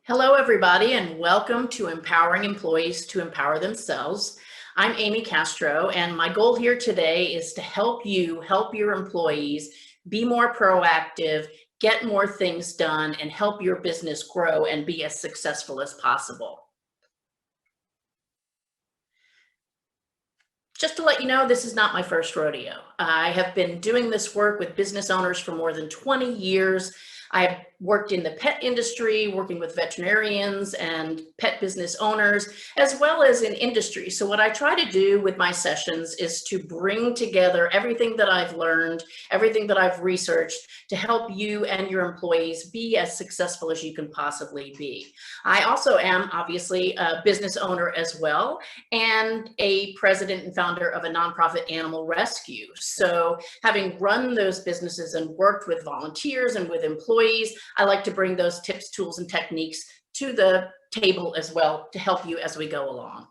Hello, everybody, and welcome to Empowering Employees to Empower Themselves. I'm Amy Castro, and my goal here today is to help you help your employees be more proactive, get more things done, and help your business grow and be as successful as possible. Just to let you know, this is not my first rodeo. I have been doing this work with business owners for more than 20 years. I've worked in the pet industry, working with veterinarians and pet business owners, as well as in industry. So what I try to do with my sessions is to bring together everything that I've learned, everything that I've researched to help you and your employees be as successful as you can possibly be. I also am obviously a business owner as well, and a president and founder of a nonprofit animal rescue. So having run those businesses and worked with volunteers and with employees, I like to bring those tips, tools, and techniques to the table as well to help you as we go along.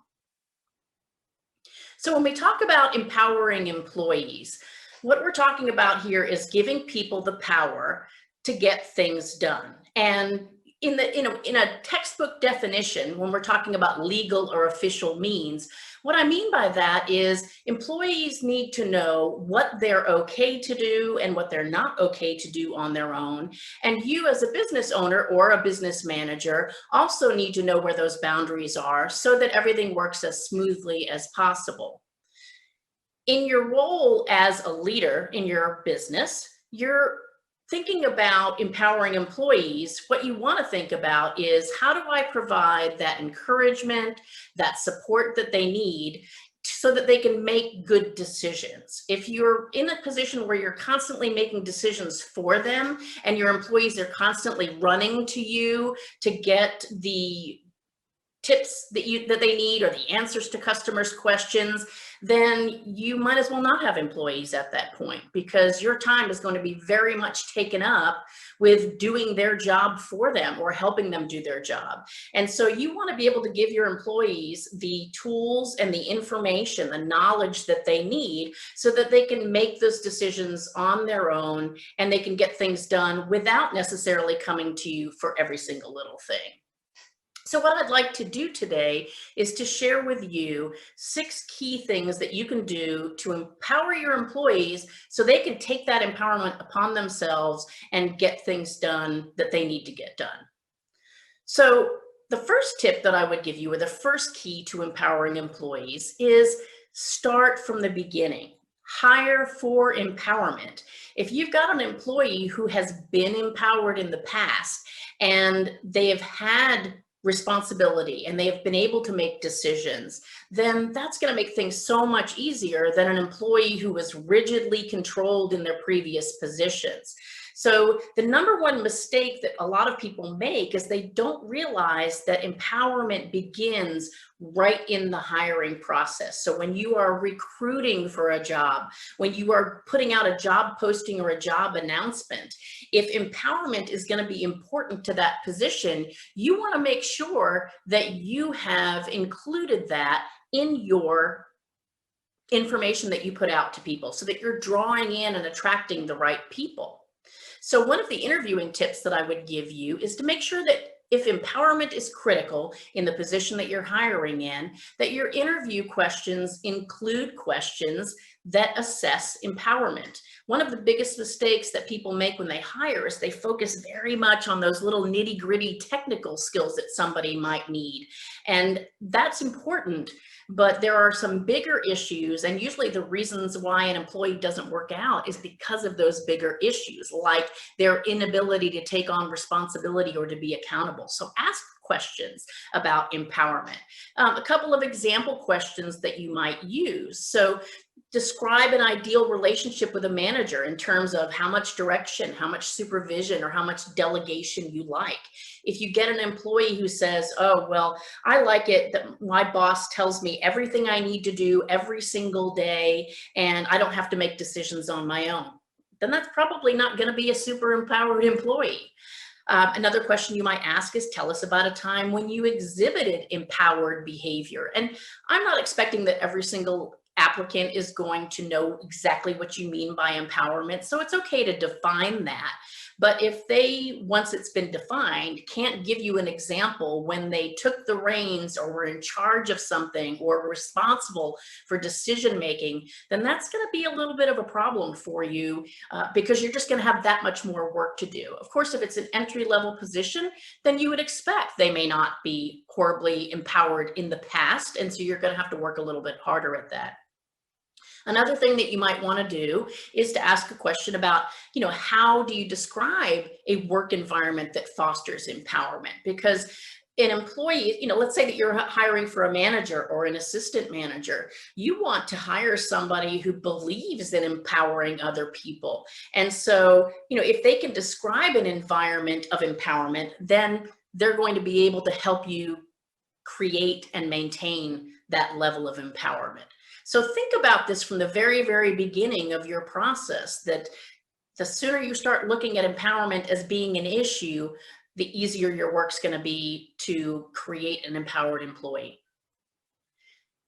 So when we talk about empowering employees, what we're talking about here is giving people the power to get things done. And in a textbook definition, when we're talking about legal or official means, what I mean by that is employees need to know what they're okay to do and what they're not okay to do on their own. And you as a business owner or a business manager also need to know where those boundaries are so that everything works as smoothly as possible. In your role as a leader in your business, you're thinking about empowering employees. What you want to think about is, how do I provide that encouragement, that support that they need so that they can make good decisions? If you're in a position where you're constantly making decisions for them and your employees are constantly running to you to get the tips that they need or the answers to customers' questions, then you might as well not have employees at that point, because your time is going to be very much taken up with doing their job for them or helping them do their job. And so you want to be able to give your employees the tools and the information, the knowledge that they need so that they can make those decisions on their own and they can get things done without necessarily coming to you for every single little thing. So what I'd like to do today is to share with you 6 key things that you can do to empower your employees so they can take that empowerment upon themselves and get things done that they need to get done. So the first tip that I would give you, or the first key to empowering employees, is start from the beginning. Hire for empowerment. If you've got an employee who has been empowered in the past and they have had responsibility and they have been able to make decisions, then that's going to make things so much easier than an employee who was rigidly controlled in their previous positions. So the number one mistake that a lot of people make is they don't realize that empowerment begins right in the hiring process. So when you are recruiting for a job, when you are putting out a job posting or a job announcement, if empowerment is going to be important to that position, you want to make sure that you have included that in your information that you put out to people so that you're drawing in and attracting the right people. So one of the interviewing tips that I would give you is to make sure that if empowerment is critical in the position that you're hiring in, that your interview questions include questions that assess empowerment. One of the biggest mistakes that people make when they hire is they focus very much on those little nitty-gritty technical skills that somebody might need. And that's important, but there are some bigger issues, and usually the reasons why an employee doesn't work out is because of those bigger issues, like their inability to take on responsibility or to be accountable. So ask questions about empowerment. A couple of example questions that you might use. So describe an ideal relationship with a manager in terms of how much direction, how much supervision, or how much delegation you like. If you get an employee who says, oh, well, I like it that my boss tells me everything I need to do every single day, and I don't have to make decisions on my own, then that's probably not going to be a super empowered employee. Another question you might ask is, tell us about a time when you exhibited empowered behavior. And I'm not expecting that every single applicant is going to know exactly what you mean by empowerment, so it's okay to define that. But if they, once it's been defined, can't give you an example when they took the reins or were in charge of something or responsible for decision making, then that's going to be a little bit of a problem for you, because you're just going to have that much more work to do. Of course, if it's an entry level position, then you would expect they may not be horribly empowered in the past. And so you're going to have to work a little bit harder at that. Another thing that you might want to do is to ask a question about, how do you describe a work environment that fosters empowerment? Because an employee, let's say that you're hiring for a manager or an assistant manager, you want to hire somebody who believes in empowering other people. And so, if they can describe an environment of empowerment, then they're going to be able to help you create and maintain that level of empowerment. So think about this from the very, very beginning of your process, that the sooner you start looking at empowerment as being an issue, the easier your work's going to be to create an empowered employee.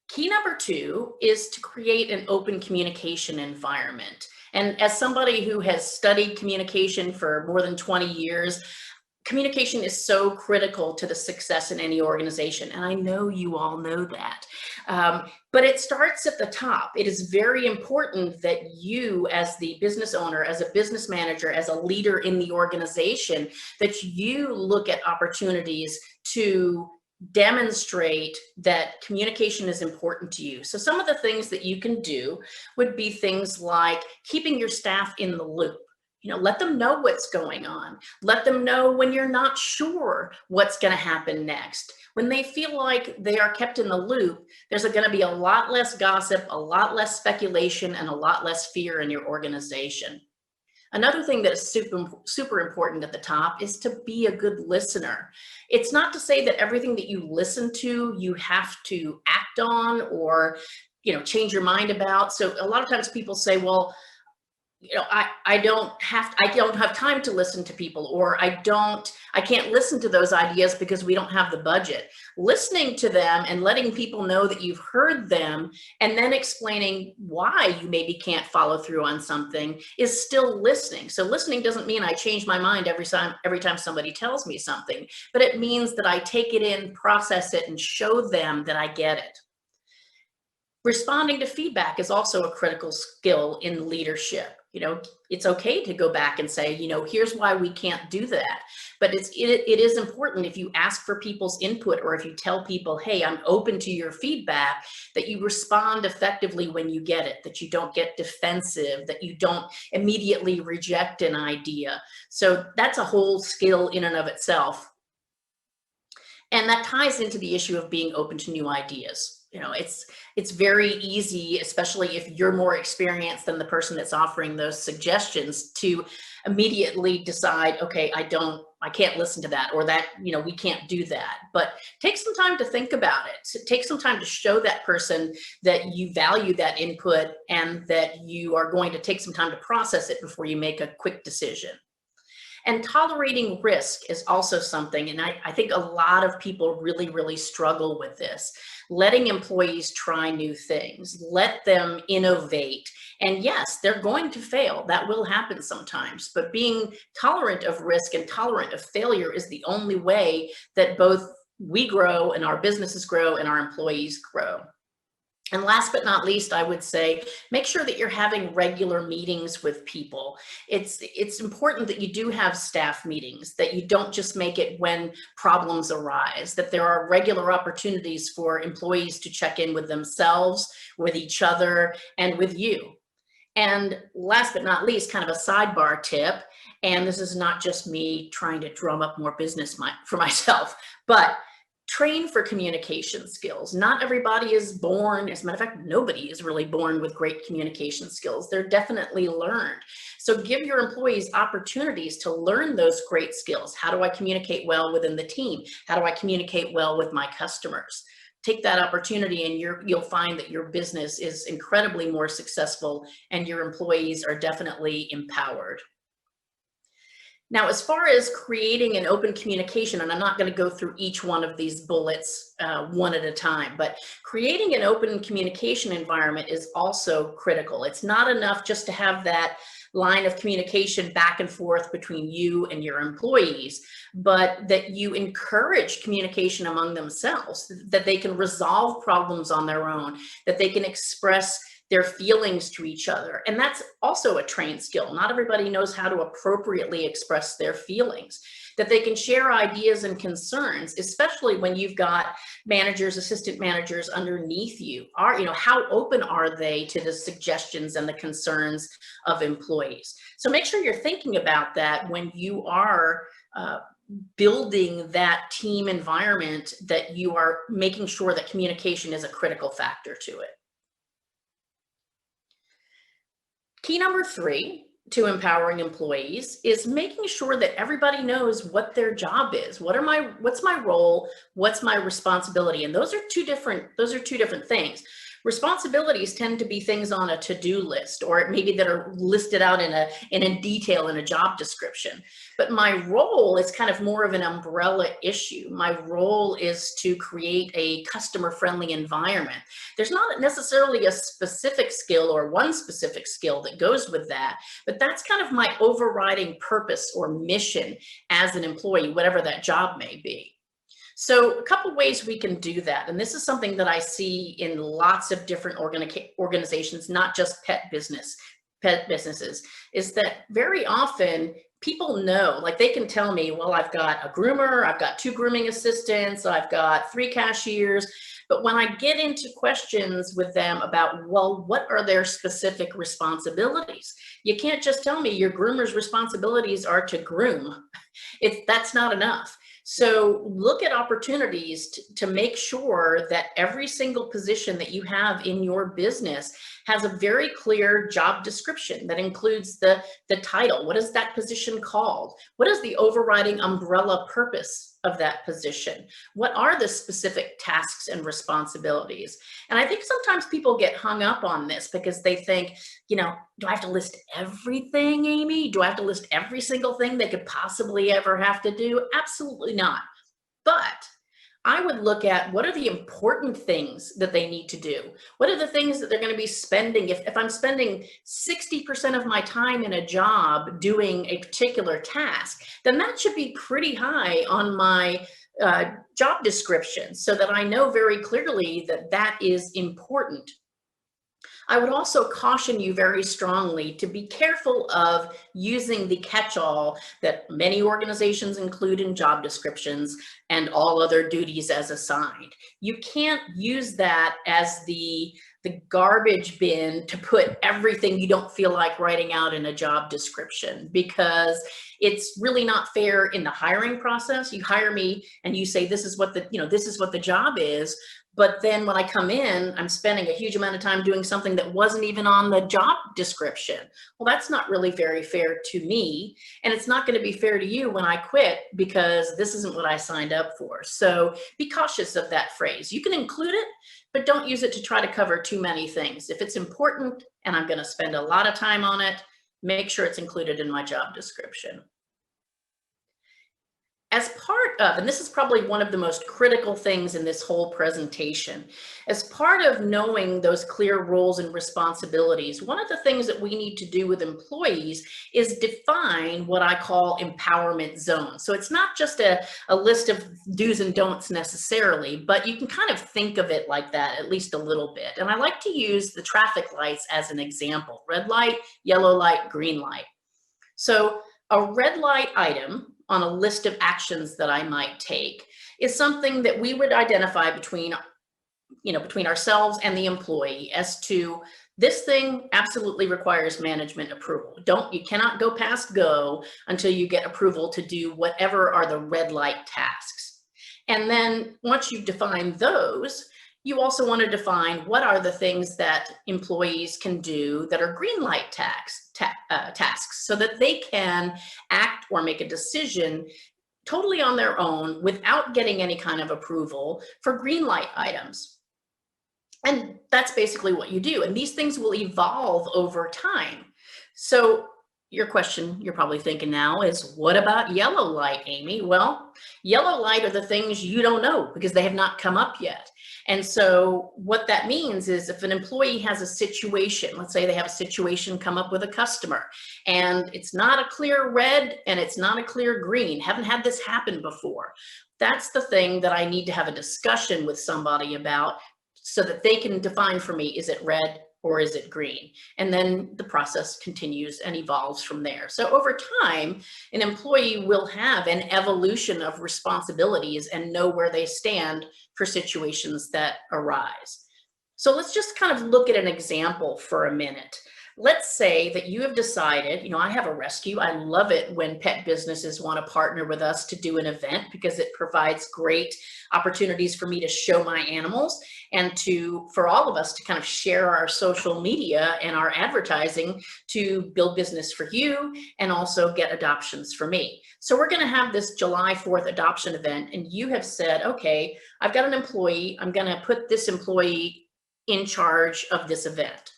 Key number 2 is to create an open communication environment. And as somebody who has studied communication for more than 20 years, communication is so critical to the success in any organization. And I know you all know that. But it starts at the top. It is very important that you, as the business owner, as a business manager, as a leader in the organization, that you look at opportunities to demonstrate that communication is important to you. So some of the things that you can do would be things like keeping your staff in the loop. Let them know what's going on. Let them know when you're not sure what's going to happen next. When they feel like they are kept in the loop, there's going to be a lot less gossip, a lot less speculation, and a lot less fear in your organization. Another thing that is super important at the top is to be a good listener. It's not to say that everything that you listen to, you have to act on or, change your mind about. So a lot of times people say, well, I don't have time to listen to people, or I can't listen to those ideas because we don't have the budget. Listening to them and letting people know that you've heard them, and then explaining why you maybe can't follow through on something, is still listening. So listening doesn't mean I change my mind every time somebody tells me something, but it means that I take it in, process it, and show them that I get it. Responding to feedback is also a critical skill in leadership. It's okay to go back and say, here's why we can't do that. But it is important, if you ask for people's input, or if you tell people, hey, I'm open to your feedback, that you respond effectively when you get it, that you don't get defensive, that you don't immediately reject an idea. So that's a whole skill in and of itself. And that ties into the issue of being open to new ideas. It's very easy, especially if you're more experienced than the person that's offering those suggestions, to immediately decide, okay, I can't listen to that, or that, we can't do that. But take some time to think about it. Take some time to show that person that you value that input and that you are going to take some time to process it before you make a quick decision. And tolerating risk is also something, and I think a lot of people really, really struggle with this. Letting employees try new things, let them innovate. And yes, they're going to fail. That will happen sometimes. But being tolerant of risk and tolerant of failure is the only way that both we grow and our businesses grow and our employees grow. And last but not least, I would say, make sure that you're having regular meetings with people. It's important that you do have staff meetings, that you don't just make it when problems arise, that there are regular opportunities for employees to check in with themselves, with each other, and with you. And last but not least, kind of a sidebar tip, and this is not just me trying to drum up more business for myself, but train for communication skills. Not everybody is born, as a matter of fact, nobody is really born with great communication skills. They're definitely learned. So give your employees opportunities to learn those great skills. How do I communicate well within the team? How do I communicate well with my customers? Take that opportunity and you'll find that your business is incredibly more successful and your employees are definitely empowered. Now, as far as creating an open communication, and I'm not going to go through each one of these bullets one at a time, but creating an open communication environment is also critical. It's not enough just to have that line of communication back and forth between you and your employees, but that you encourage communication among themselves, that they can resolve problems on their own, that they can express their feelings to each other. And that's also a trained skill. Not everybody knows how to appropriately express their feelings, that they can share ideas and concerns, especially when you've got managers, assistant managers underneath you. How open are they to the suggestions and the concerns of employees? So make sure you're thinking about that when you are building that team environment, that you are making sure that communication is a critical factor to it. Key number 3 to empowering employees is making sure that everybody knows what their job is. What's my role? What's my responsibility? And those are two different things. Responsibilities tend to be things on a to-do list, or maybe that are listed out in detail in a job description. But my role is kind of more of an umbrella issue. My role is to create a customer-friendly environment. There's not necessarily a specific skill or one specific skill that goes with that, but that's kind of my overriding purpose or mission as an employee, whatever that job may be. So a couple ways we can do that, and this is something that I see in lots of different organizations, not just pet businesses, is that very often people know, like they can tell me, well, I've got a groomer, I've got 2 grooming assistants, I've got 3 cashiers. But when I get into questions with them about, well, what are their specific responsibilities? You can't just tell me your groomer's responsibilities are to groom. That's not enough. So look at opportunities to make sure that every single position that you have in your business has a very clear job description that includes the title. What is that position called? What is the overriding umbrella purpose of that position? What are the specific tasks and responsibilities? And I think sometimes people get hung up on this because they think, do I have to list everything, Amy? Do I have to list every single thing they could possibly ever have to do? Absolutely not. But I would look at what are the important things that they need to do? What are the things that they're going to be spending? If I'm spending 60% of my time in a job doing a particular task, then that should be pretty high on my job description so that I know very clearly that that is important. I would also caution you very strongly to be careful of using the catch-all that many organizations include in job descriptions and all other duties as assigned. You can't use that as the garbage bin to put everything you don't feel like writing out in a job description, because it's really not fair in the hiring process. You hire me and you say, this is what the job is. But then when I come in, I'm spending a huge amount of time doing something that wasn't even on the job description. Well, that's not really very fair to me. And it's not going to be fair to you when I quit because this isn't what I signed up for. So be cautious of that phrase. You can include it, but don't use it to try to cover too many things. If it's important and I'm going to spend a lot of time on it, make sure it's included in my job description. As part of, and this is probably one of the most critical things in this whole presentation, as part of knowing those clear roles and responsibilities, one of the things that we need to do with employees is define what I call empowerment zones. So it's not just a list of do's and don'ts necessarily, but you can kind of think of it like that, at least a little bit. And I like to use the traffic lights as an example: red light, yellow light, green light. So a red light item on a list of actions that I might take is something that we would identify between ourselves and the employee as to, this thing absolutely requires management approval. You cannot go past go until you get approval to do whatever are the red light tasks. And then once you've defined those, you also want to define what are the things that employees can do that are green light tasks, so that they can act or make a decision totally on their own without getting any kind of approval for green light items. And that's basically what you do. And these things will evolve over time. So your question you're probably thinking now is, what about yellow light, Amy? Well, yellow light are the things you don't know because they have not come up yet. And so what that means is if an employee has a situation, let's say they have a situation come up with a customer and it's not a clear red and it's not a clear green, haven't had this happen before. That's the thing that I need to have a discussion with somebody about so that they can define for me, is it red or is it green? And then the process continues and evolves from there. So over time, an employee will have an evolution of responsibilities and know where they stand for situations that arise. So let's just kind of look at an example for a minute. Let's say that you have decided, I have a rescue. I love it when pet businesses want to partner with us to do an event because it provides great opportunities for me to show my animals and for all of us to kind of share our social media and our advertising to build business for you and also get adoptions for me. So we're going to have this July 4th adoption event, and you have said, okay, I've got an employee. I'm going to put this employee in charge of this event.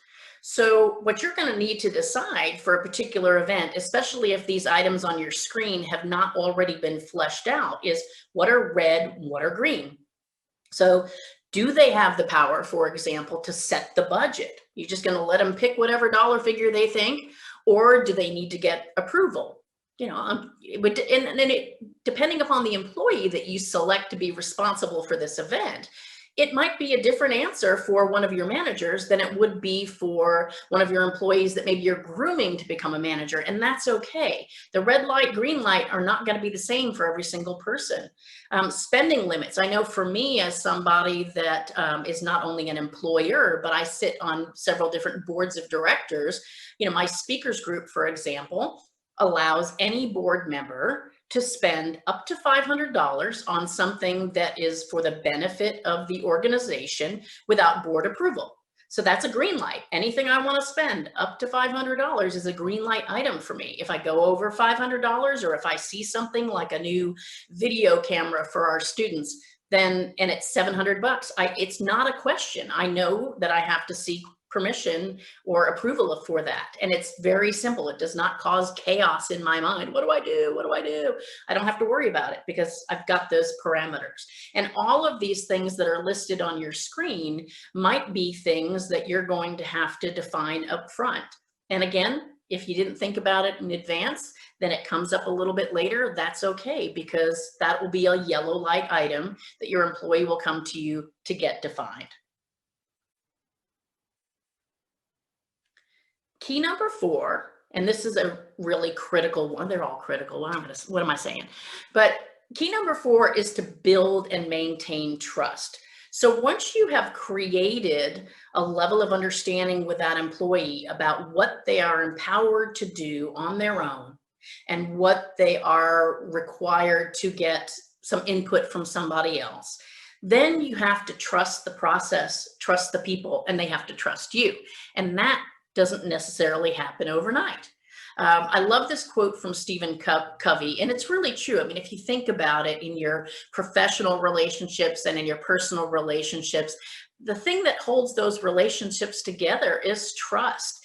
So what you're going to need to decide for a particular event, especially if these items on your screen have not already been fleshed out, is what are red, what are green? So do they have the power, for example, to set the budget? You're just going to let them pick whatever dollar figure they think, or do they need to get approval? Depending upon the employee that you select to be responsible for this event, it might be a different answer for one of your managers than it would be for one of your employees that maybe you're grooming to become a manager, and that's okay. The red light, green light are not going to be the same for every single person. Spending limits. I know for me, as somebody that is not only an employer, but I sit on several different boards of directors, my speakers group, for example, allows any board member to spend up to $500 on something that is for the benefit of the organization without board approval. So that's a green light. Anything I want to spend up to $500 is a green light item for me. If I go over $500, or if I see something like a new video camera for our students, and it's $700, it's not a question. I know that I have to seek permission or approval for that. And it's very simple. It does not cause chaos in my mind. What do I do? What do I do? I don't have to worry about it because I've got those parameters. And all of these things that are listed on your screen might be things that you're going to have to define up front. And again, if you didn't think about it in advance, then it comes up a little bit later. That's okay, because that will be a yellow light item that your employee will come to you to get defined. Key number 4, and this is a really critical one. They're all critical. What am I saying? But key number 4 is to build and maintain trust. So once you have created a level of understanding with that employee about what they are empowered to do on their own and what they are required to get some input from somebody else, then you have to trust the process, trust the people, and they have to trust you. And that doesn't necessarily happen overnight. I love this quote from Stephen Covey, and it's really true. I mean, if you think about it in your professional relationships and in your personal relationships, the thing that holds those relationships together is trust.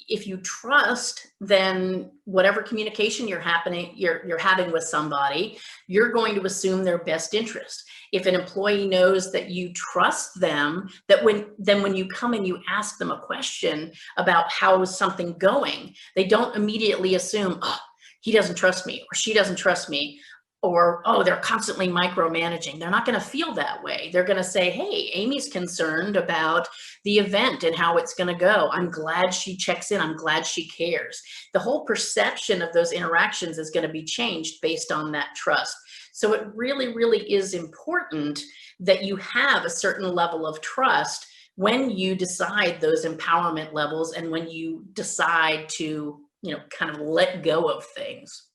If you trust, then whatever communication you're having with somebody, you're going to assume their best interest. If an employee knows that you trust them, when you come and you ask them a question about how is something going, they don't immediately assume, oh, he doesn't trust me or she doesn't trust me, or, oh, they're constantly micromanaging. They're not going to feel that way. They're going to say, hey, Amy's concerned about the event and how it's going to go. I'm glad she checks in. I'm glad she cares. The whole perception of those interactions is going to be changed based on that trust. So it really, really is important that you have a certain level of trust when you decide those empowerment levels and when you decide to, kind of let go of things.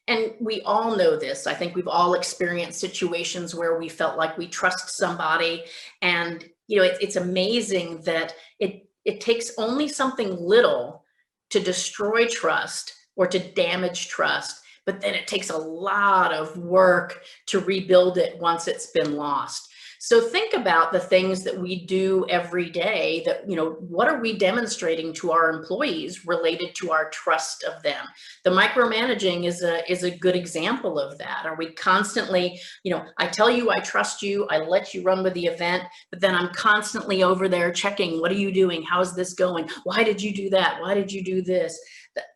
And we all know this. I think we've all experienced situations where we felt like we trust somebody, and it's amazing that it takes only something little to destroy trust or to damage trust, but then it takes a lot of work to rebuild it once it's been lost. So think about the things that we do every day that, what are we demonstrating to our employees related to our trust of them? The micromanaging is a good example of that. Are we constantly, I tell you I trust you, I let you run with the event, but then I'm constantly over there checking, what are you doing? How's this going? Why did you do that? Why did you do this? That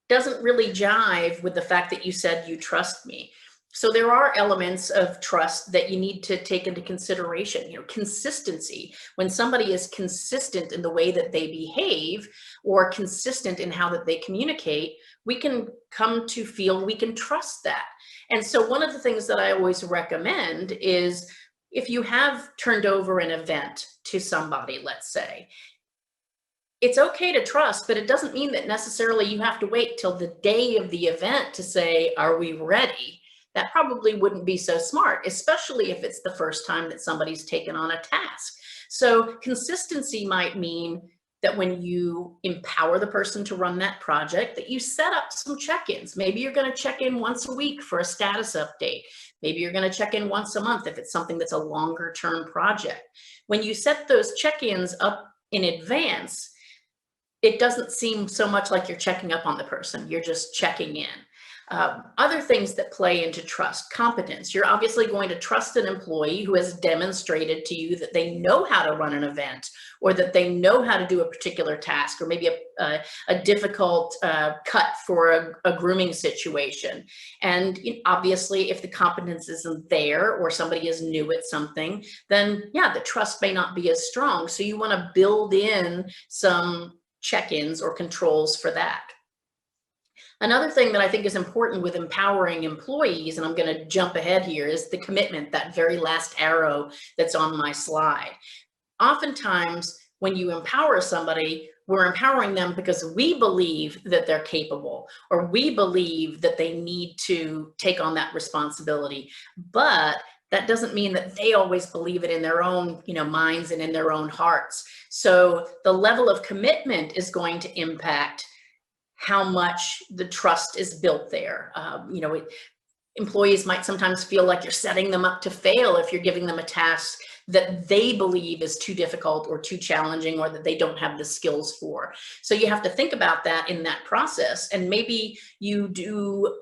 doesn't really jive with the fact that you said you trust me. So there are elements of trust that you need to take into consideration. Consistency. When somebody is consistent in the way that they behave or consistent in how that they communicate, we can come to feel we can trust that. And so one of the things that I always recommend is if you have turned over an event to somebody, let's say, it's okay to trust, but it doesn't mean that necessarily you have to wait till the day of the event to say, are we ready? That probably wouldn't be so smart, especially if it's the first time that somebody's taken on a task. So consistency might mean that when you empower the person to run that project, that you set up some check-ins. Maybe you're going to check in once a week for a status update. Maybe you're going to check in once a month if it's something that's a longer term project. When you set those check-ins up in advance, it doesn't seem so much like you're checking up on the person. You're just checking in. Other things that play into trust, competence. You're obviously going to trust an employee who has demonstrated to you that they know how to run an event, or that they know how to do a particular task, or maybe a difficult cut for a grooming situation. And obviously, if the competence isn't there, or somebody is new at something, then yeah, the trust may not be as strong. So you want to build in some check-ins or controls for that. Another thing that I think is important with empowering employees, and I'm going to jump ahead here, is the commitment, that very last arrow that's on my slide. Oftentimes, when you empower somebody, we're empowering them because we believe that they're capable, or we believe that they need to take on that responsibility. But that doesn't mean that they always believe it in their own, minds and in their own hearts. So the level of commitment is going to impact how much the trust is built there. Employees might sometimes feel like you're setting them up to fail if you're giving them a task that they believe is too difficult or too challenging, or that they don't have the skills for. So you have to think about that in that process, and maybe you do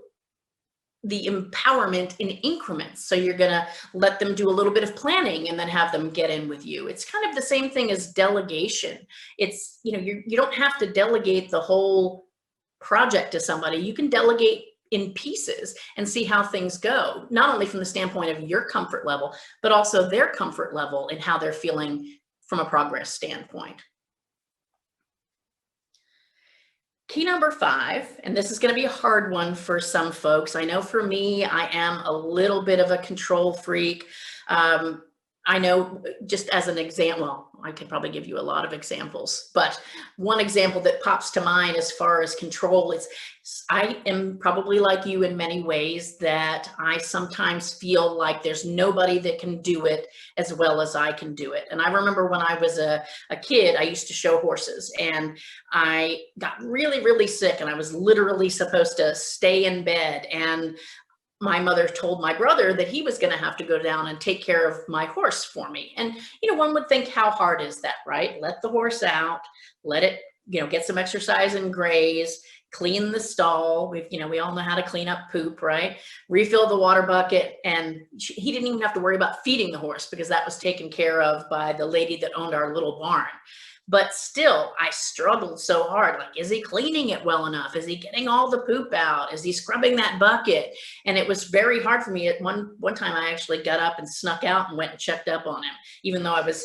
the empowerment in increments. So you're going to let them do a little bit of planning and then have them get in with you. It's kind of the same thing as delegation. It's, you don't have to delegate the whole project to somebody. You can delegate in pieces and see how things go, not only from the standpoint of your comfort level, but also their comfort level and how they're feeling from a progress standpoint. Key number 5, and this is going to be a hard one for some folks. I know for me, I am a little bit of a control freak. I know, just as an example, well, I could probably give you a lot of examples, but one example that pops to mind as far as control is, I am probably like you in many ways, that I sometimes feel like there's nobody that can do it as well as I can do it. And I remember when I was a kid, I used to show horses, and I got really, really sick, and I was literally supposed to stay in bed. And my mother told my brother that he was going to have to go down and take care of my horse for me. And, one would think, how hard is that, right? Let the horse out, let it, get some exercise and graze, clean the stall. We all know how to clean up poop, right? Refill the water bucket. And he didn't even have to worry about feeding the horse, because that was taken care of by the lady that owned our little barn. But still, I struggled so hard. Like, is he cleaning it well enough? Is he getting all the poop out? Is he scrubbing that bucket? And it was very hard for me. At one time, I actually got up and snuck out and went and checked up on him, even though I was,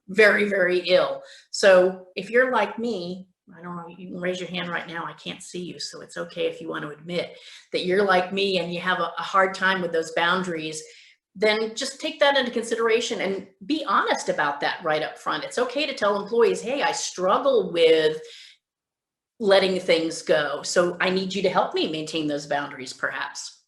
very, very ill. So if you're like me, I don't know, you can raise your hand right now. I can't see you. So it's okay if you want to admit that you're like me and you have a hard time with those boundaries. Then just take that into consideration and be honest about that right up front. It's okay to tell employees, hey, I struggle with letting things go, so I need you to help me maintain those boundaries, perhaps.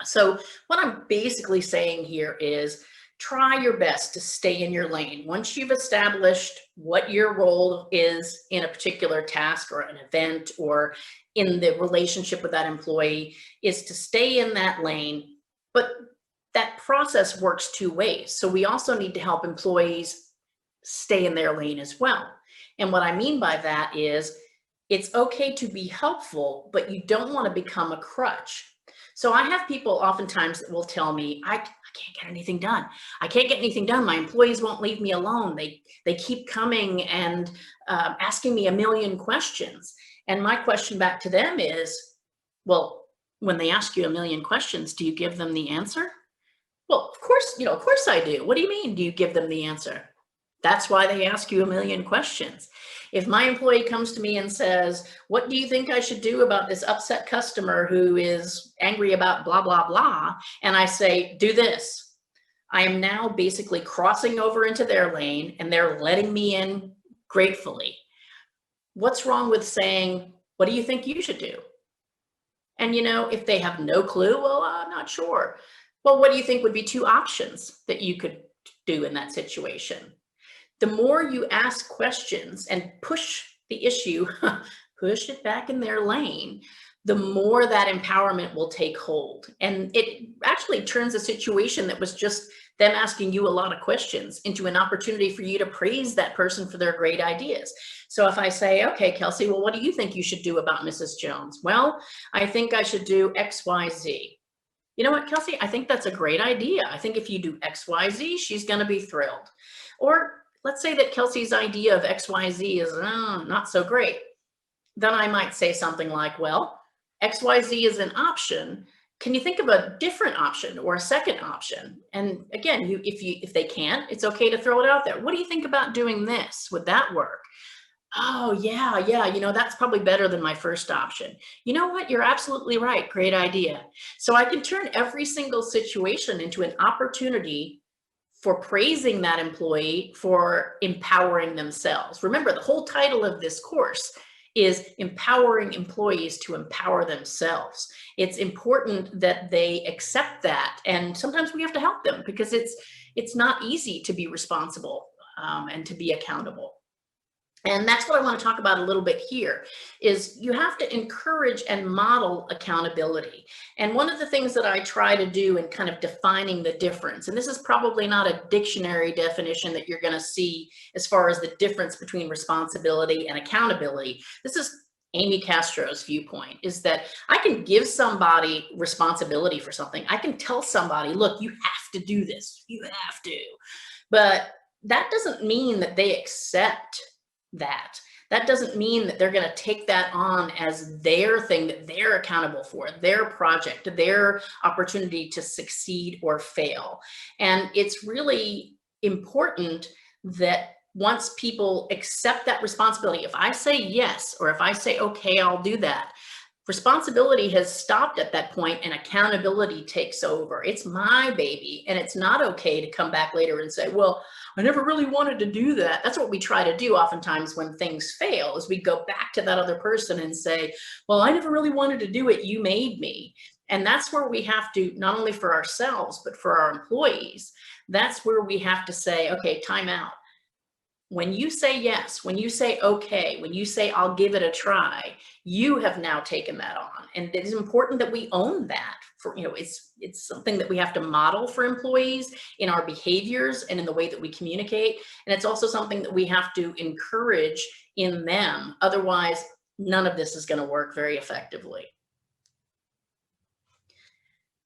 So what I'm basically saying here is, try your best to stay in your lane. Once you've established what your role is in a particular task or an event, or in the relationship with that employee, is to stay in that lane. But that process works two ways. So we also need to help employees stay in their lane as well. And what I mean by that is it's okay to be helpful, but you don't want to become a crutch. So I have people oftentimes that will tell me, I can't get anything done. I can't get anything done. My employees won't leave me alone. They keep coming and asking me a million questions. And my question back to them is, well, when they ask you a million questions, do you give them the answer? Well, of course I do. What do you mean, do you give them the answer? That's why they ask you a million questions. If my employee comes to me and says, what do you think I should do about this upset customer who is angry about blah, blah, blah, and I say, do this, I am now basically crossing over into their lane and they're letting me in gratefully. What's wrong with saying, what do you think you should do? And if they have no clue, well, I'm not sure. Well, what do you think would be two options that you could do in that situation? The more you ask questions and push the issue, push it back in their lane, the more that empowerment will take hold. And it actually turns a situation that was just them asking you a lot of questions into an opportunity for you to praise that person for their great ideas. So if I say, okay, Kelsey, well, what do you think you should do about Mrs. Jones? Well, I think I should do X, Y, Z. You know what, Kelsey, I think that's a great idea. I think if you do X, Y, Z, she's going to be thrilled. Or let's say that Kelsey's idea of X, Y, Z is not so great. Then I might say something like, well, X, Y, Z is an option. Can you think of a different option or a second option? And again, if they can't, it's okay to throw it out there. What do you think about doing this? Would that work? Oh, yeah, that's probably better than my first option. You know what? You're absolutely right. Great idea. So I can turn every single situation into an opportunity for praising that employee for empowering themselves. Remember, the whole title of this course is empowering employees to empower themselves. It's important that they accept that. And sometimes we have to help them because it's not easy to be responsible and to be accountable. And that's what I want to talk about a little bit here is you have to encourage and model accountability. And one of the things that I try to do in kind of defining the difference, and this is probably not a dictionary definition that you're going to see as far as the difference between responsibility and accountability. This is Amy Castro's viewpoint, is that I can give somebody responsibility for something. I can tell somebody, look, you have to do this. You have to. But that doesn't mean that they accept that. That doesn't mean that they're going to take that on as their thing that they're accountable for, their project, their opportunity to succeed or fail. And it's really important that once people accept that responsibility, if I say yes, or if I say, okay, I'll do that, responsibility has stopped at that point and accountability takes over. It's my baby. And it's not okay to come back later and say, well, I never really wanted to do that. That's what we try to do oftentimes when things fail, is we go back to that other person and say, well, I never really wanted to do it. You made me. And that's where we have to, not only for ourselves, but for our employees, that's where we have to say, okay, time out. When you say yes, when you say okay, when you say I'll give it a try, you have now taken that on. And it is important that we own that. For it's something that we have to model for employees in our behaviors and in the way that we communicate. And it's also something that we have to encourage in them. Otherwise, none of this is going to work very effectively.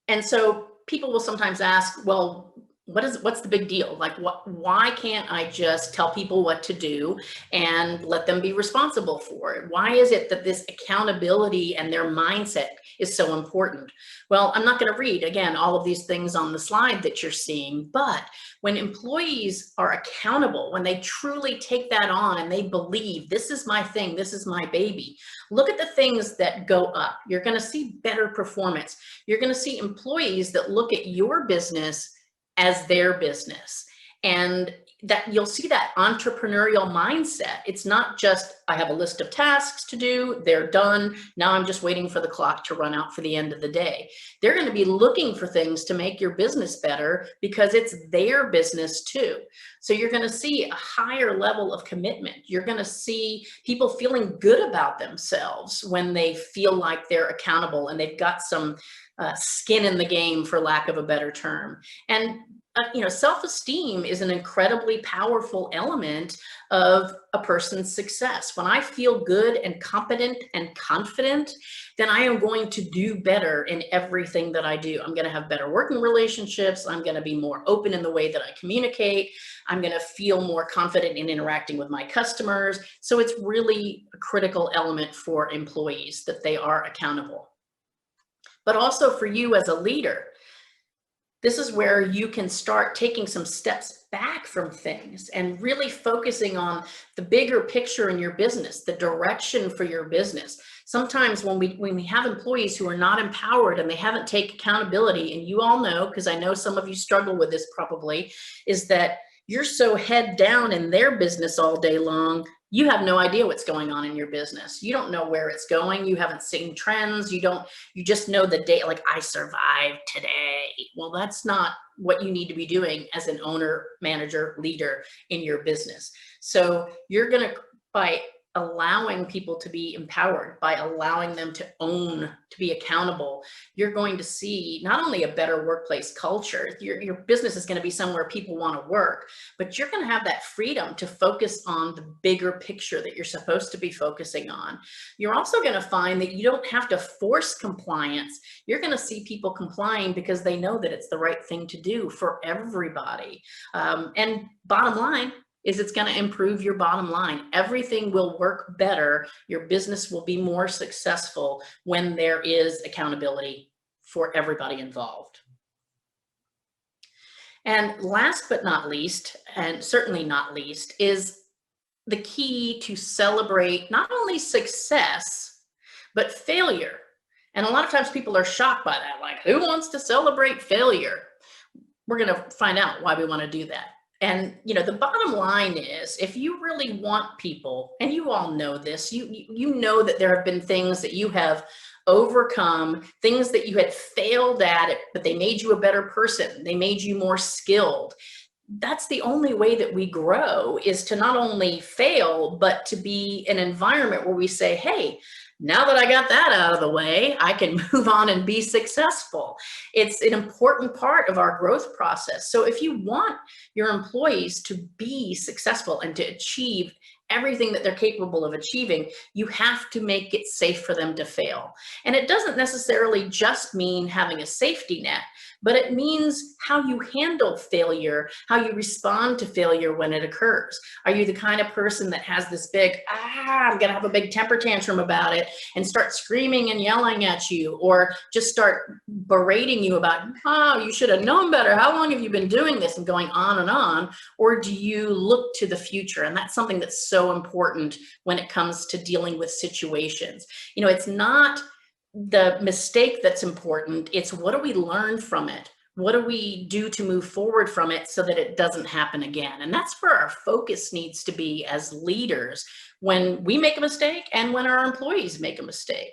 And so people will sometimes ask, well, what's the big deal? Like, why can't I just tell people what to do and let them be responsible for it? Why is it that this accountability and their mindset is so important? Well, I'm not going to read, again, all of these things on the slide that you're seeing, but when employees are accountable, when they truly take that on and they believe this is my thing, this is my baby, look at the things that go up. You're going to see better performance. You're going to see employees that look at your business as their business. And that you'll see that entrepreneurial mindset. It's not just, I have a list of tasks to do, they're done, now I'm just waiting for the clock to run out for the end of the day. They're going to be looking for things to make your business better because it's their business too. So you're going to see a higher level of commitment. You're going to see people feeling good about themselves when they feel like they're accountable and they've got some skin in the game, for lack of a better term. And self-esteem is an incredibly powerful element of a person's success. When I feel good and competent and confident, then I am going to do better in everything that I do. I'm going to have better working relationships. I'm going to be more open in the way that I communicate. I'm going to feel more confident in interacting with my customers. So it's really a critical element for employees that they are accountable. But also for you as a leader, this is where you can start taking some steps back from things and really focusing on the bigger picture in your business, the direction for your business. Sometimes when we have employees who are not empowered and they haven't taken accountability, and you all know, because I know some of you struggle with this probably, is that you're so head down in their business all day long, you have no idea what's going on in your business. You don't know where it's going. You haven't seen trends. You just know the day, like, I survived today. Well, that's not what you need to be doing as an owner, manager, leader in your business. So you're going to, by allowing people to be empowered, by allowing them to own, to be accountable, you're going to see not only a better workplace culture, your business is going to be somewhere people want to work, but you're going to have that freedom to focus on the bigger picture that you're supposed to be focusing on. You're also going to find that you don't have to force compliance. You're going to see people complying because they know that it's the right thing to do for everybody. And bottom line, is it's going to improve your bottom line. Everything will work better. Your business will be more successful when there is accountability for everybody involved. And last but not least, and certainly not least, is the key to celebrate not only success, but failure. And a lot of times people are shocked by that. Like, who wants to celebrate failure? We're going to find out why we want to do that. And, the bottom line is, if you really want people, and you all know this, you know that there have been things that you have overcome, things that you had failed at, but they made you a better person. They made you more skilled. That's the only way that we grow, is to not only fail, but to be an environment where we say, hey, now that I got that out of the way, I can move on and be successful. It's an important part of our growth process. So if you want your employees to be successful and to achieve everything that they're capable of achieving, you have to make it safe for them to fail. And it doesn't necessarily just mean having a safety net, but it means how you handle failure, how you respond to failure when it occurs. Are you the kind of person that has this big, I'm going to have a big temper tantrum about it and start screaming and yelling at you, or just start berating you about, you should have known better. How long have you been doing this, and going on and on? Or do you look to the future? And that's something that's so important when it comes to dealing with situations. It's not the mistake that's important. It's what do we learn from it? What do we do to move forward from it so that it doesn't happen again? And that's where our focus needs to be as leaders when we make a mistake and when our employees make a mistake.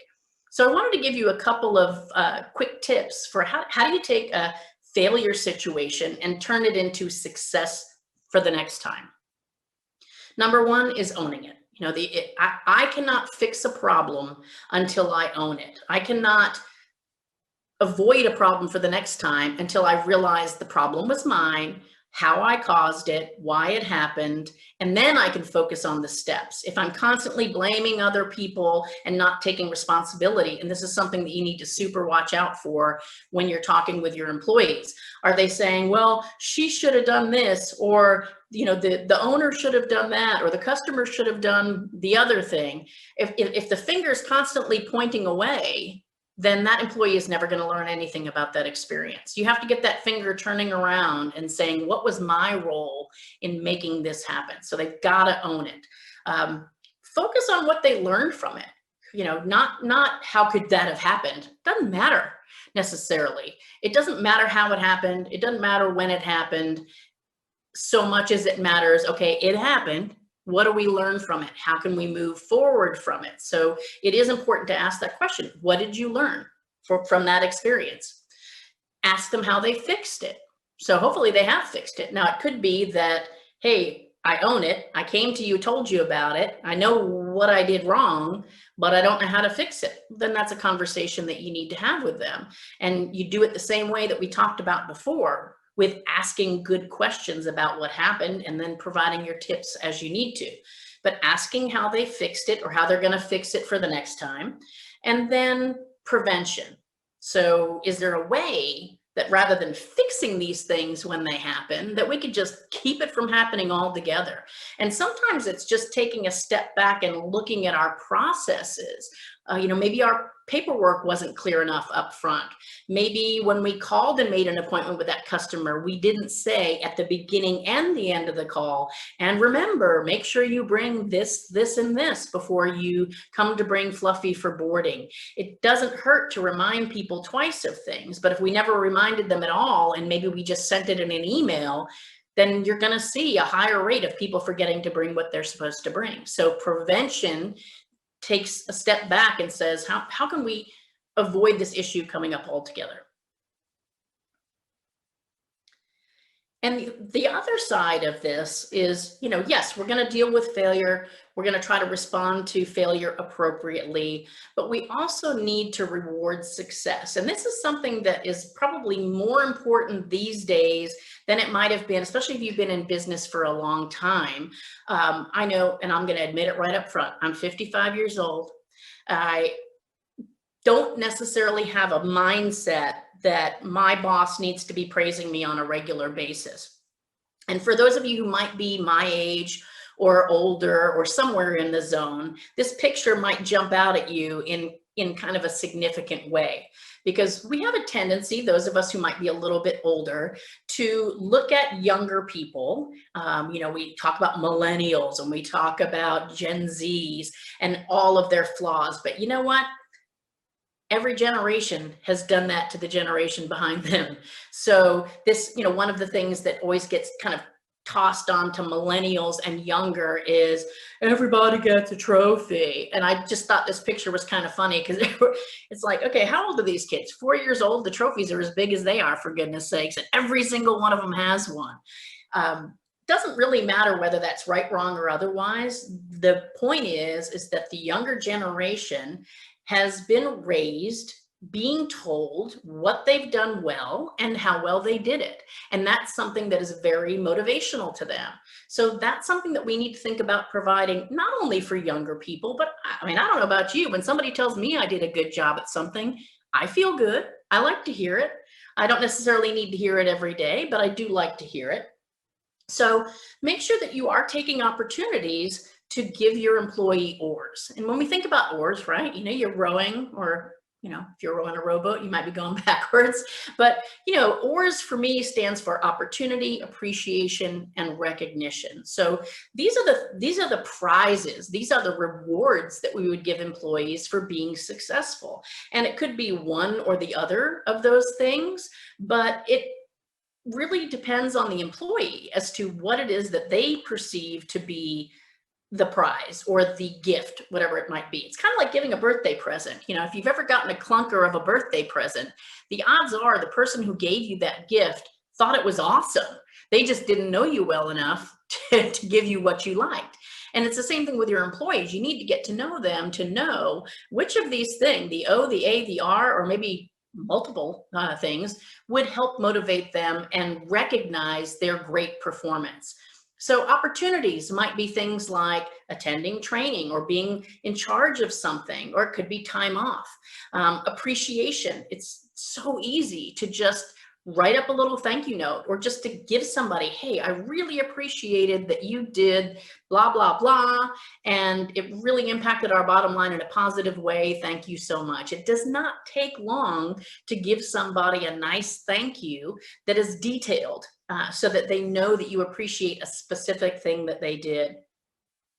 So I wanted to give you a couple of quick tips for how do you take a failure situation and turn it into success for the next time. Number one is owning it. I cannot fix a problem until I own it. I cannot avoid a problem for the next time until I realize the problem was mine, how I caused it, why it happened, and then I can focus on the steps. If I'm constantly blaming other people and not taking responsibility, and this is something that you need to super watch out for when you're talking with your employees. Are they saying, well, she should have done this, or the owner should have done that, or the customer should have done the other thing? If the finger is constantly pointing away, then that employee is never going to learn anything about that experience. You have to get that finger turning around and saying, what was my role in making this happen? So they've got to own it. Focus on what they learned from it. Not how could that have happened? Doesn't matter necessarily. It doesn't matter how it happened. It doesn't matter when it happened. so much as it matters, okay, it happened. What do we learn from it? How can we move forward from it? So it is important to ask that question. What did you learn from that experience? Ask them how they fixed it. So hopefully they have fixed it. Now, it could be that, hey, I own it. I came to you, told you about it. I know what I did wrong, but I don't know how to fix it. Then that's a conversation that you need to have with them. And you do it the same way that we talked about before, with asking good questions about what happened and then providing your tips as you need to. But asking how they fixed it or how they're going to fix it for the next time. And then prevention. So is there a way that rather than fixing these things when they happen, that we could just keep it from happening altogether? And sometimes it's just taking a step back and looking at our processes. Maybe our paperwork wasn't clear enough up front. Maybe when we called and made an appointment with that customer, we didn't say at the beginning and the end of the call, and remember, make sure you bring this, this, and this before you come to bring Fluffy for boarding. It doesn't hurt to remind people twice of things, but if we never reminded them at all, and maybe we just sent it in an email, then you're going to see a higher rate of people forgetting to bring what they're supposed to bring. So prevention takes a step back and says, how can we avoid this issue coming up altogether? And the other side of this is, yes, we're going to deal with failure. We're going to try to respond to failure appropriately, but we also need to reward success. And this is something that is probably more important these days than it might have been, especially if you've been in business for a long time. I know, and I'm going to admit it right up front, I'm 55 years old. I don't necessarily have a mindset that my boss needs to be praising me on a regular basis. And for those of you who might be my age or older or somewhere in the zone, this picture might jump out at you in kind of a significant way, because we have a tendency, those of us who might be a little bit older, to look at younger people. We talk about millennials and we talk about Gen Zs and all of their flaws, but you know what? Every generation has done that to the generation behind them. So this, one of the things that always gets kind of tossed on to millennials and younger is everybody gets a trophy. And I just thought this picture was kind of funny, because it's like, okay, how old are these kids? 4 years old. The trophies are as big as they are, for goodness sakes. And every single one of them has one. Doesn't really matter whether that's right, wrong, or otherwise. The point is that the younger generation has been raised being told what they've done well and how well they did it. And that's something that is very motivational to them. So that's something that we need to think about providing, not only for younger people, but I don't know about you, when somebody tells me I did a good job at something, I feel good. I like to hear it. I don't necessarily need to hear it every day, but I do like to hear it. So make sure that you are taking opportunities to give your employee oars. And when we think about oars, right, you're rowing, or, if you're rowing a rowboat, you might be going backwards. But, oars for me stands for opportunity, appreciation, and recognition. So these are the prizes. These are the rewards that we would give employees for being successful. And it could be one or the other of those things, but it really depends on the employee as to what it is that they perceive to be the prize or the gift, whatever it might be. It's kind of like giving a birthday present. If you've ever gotten a clunker of a birthday present, the odds are the person who gave you that gift thought it was awesome. They just didn't know you well enough to give you what you liked. And it's the same thing with your employees. You need to get to know them to know which of these things, the O, the A, the R, or maybe multiple things, would help motivate them and recognize their great performance. So opportunities might be things like attending training or being in charge of something, or it could be time off. Appreciation. It's so easy to just write up a little thank you note, or just to give somebody, hey, I really appreciated that you did blah, blah, blah, and it really impacted our bottom line in a positive way. Thank you so much. It does not take long to give somebody a nice thank you that is detailed, so that they know that you appreciate a specific thing that they did.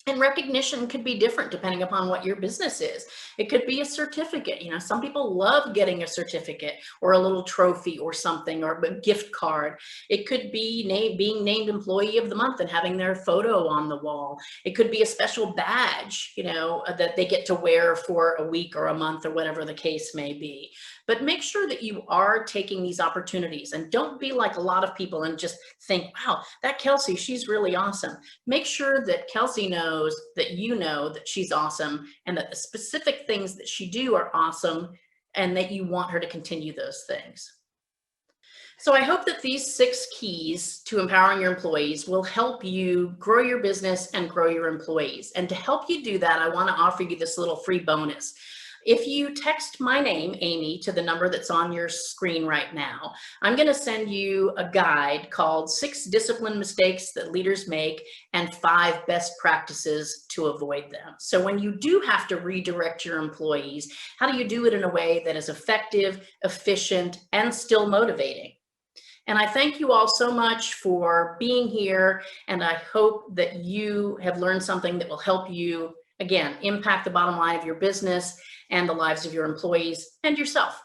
And recognition could be different depending upon what your business is. It could be a certificate. You know, some people love getting a certificate or a little trophy or something, or a gift card. It could be being named Employee of the Month and having their photo on the wall. It could be a special badge, you know, that they get to wear for a week or a month or whatever the case may be. But make sure that you are taking these opportunities, and don't be like a lot of people and just think, wow, that Kelsey, she's really awesome. Make sure that Kelsey knows that you know that she's awesome, and that the specific things that she do are awesome, and that you want her to continue those things. So I hope that these 6 keys to empowering your employees will help you grow your business and grow your employees. And to help you do that, I want to offer you this little free bonus. If you text my name, Amy, to the number that's on your screen right now, I'm going to send you a guide called 6 Discipline Mistakes That Leaders Make and 5 Best Practices to Avoid Them. So when you do have to redirect your employees, how do you do it in a way that is effective, efficient, and still motivating? And I thank you all so much for being here, and I hope that you have learned something that will help you, again, impact the bottom line of your business and the lives of your employees and yourself.